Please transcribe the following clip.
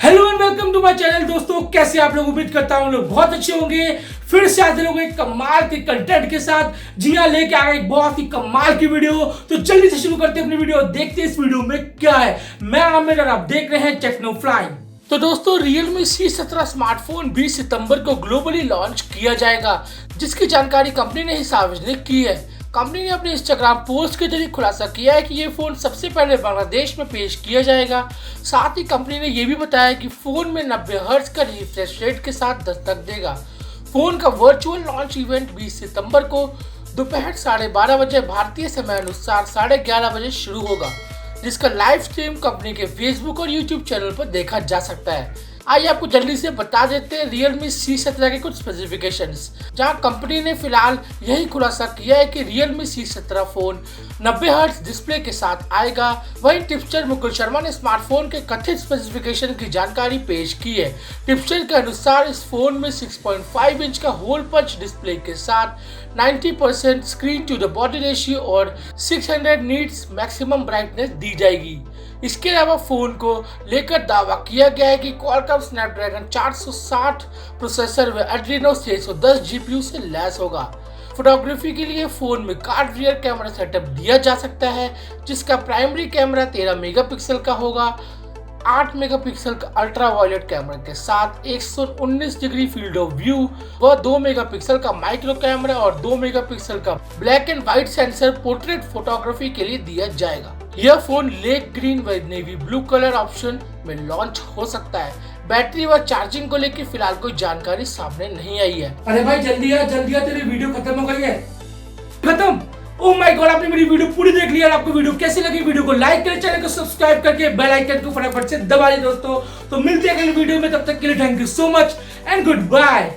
Hello and welcome to my channel. दोस्तों कैसे आप लोग, उम्मीद करता हूँ लोग बहुत अच्छे होंगे। फिर से आते लोग एक कमाल के कंटेंट के साथ। जी हाँ, लेके आ गए एक बहुत ही कमाल की वीडियो। तो जल्दी से शुरू करते हैं अपनी वीडियो, देखते हैं इस वीडियो में क्या है। मैं आमिर और आप देख रहे हैं टेक्नो फ्लाइंग। तो दोस्तों Realme C17 स्मार्टफोन 20 सितंबर को ग्लोबली लॉन्च किया जाएगा, जिसकी जानकारी कंपनी ने ही सार्वजनिक की है। कंपनी ने अपने इंस्टाग्राम पोस्ट के जरिए खुलासा किया है कि ये फोन सबसे पहले बांग्लादेश में पेश किया जाएगा। साथ ही कंपनी ने यह भी बताया कि फोन में 90 हर्ट्ज का रिफ्रेश रेट के साथ दस्तक देगा। फोन का वर्चुअल लॉन्च इवेंट 20 सितंबर को दोपहर 12:30 बजे भारतीय समय अनुसार 11:30 बजे शुरू होगा, जिसका लाइव स्ट्रीम कंपनी के फेसबुक और यूट्यूब चैनल पर देखा जा सकता है। आइए आपको जल्दी से बता देते हैं Realme C17 के कुछ स्पेसिफिकेशंस, जहां कंपनी ने फिलहाल यही खुलासा किया है कि Realme C17 phone 90 hertz display के साथ आएगा। वहीं टिप्सटर मुकुल शर्मा ने स्मार्टफोन के कथित स्पेसिफिकेशन की जानकारी पेश की है। टिप्सटर के अनुसार इस फोन में 6.5 इंच का होल पंच डिस्प्ले के साथ 90% screen to the body ratio और 600 नीट्स मैक्सिमम ब्राइटनेस दी जाएगी। इसके अलावा फोन को लेकर दावा किया गया है कि क्वालकॉम स्नैपड्रैगन 460 प्रोसेसर व एड्रीनो 610 जीपीयू से लैस होगा। फोटोग्राफी के लिए फोन में कार्ड रियर कैमरा सेटअप दिया जा सकता है, जिसका प्राइमरी कैमरा 13 मेगापिक्सल का होगा। 8 मेगापिक्सल का अल्ट्रा वायलेट कैमरा के साथ 119 डिग्री फील्ड ऑफ व्यू व 2 मेगापिक्सल का माइक्रो कैमरा और 2 मेगापिक्सल का black and white sensor portrait photography के लिए दिया जाएगा। यह फोन लेक ग्रीन व नेवी ब्लू कलर ऑप्शन में लॉन्च हो सकता है। बैटरी व चार्जिंग को लेकर फिलहाल कोई जानकारी सामने नहीं आई है। अरे भाई जल्दी आ, तेरी वीडियो खत्म हो गई है। खत्म? ओह माय गॉड, आपने मेरी वीडियो पूरी देख लिया। आपको वीडियो कैसी लगी? वीडियो को लाइक करें, चैनल को सब्सक्राइब करके बेल आइकन को फटाफट से दबा दें दोस्तों। तो मिलते हैं अगली वीडियो में, तब तक के लिए thank you so much and good bye.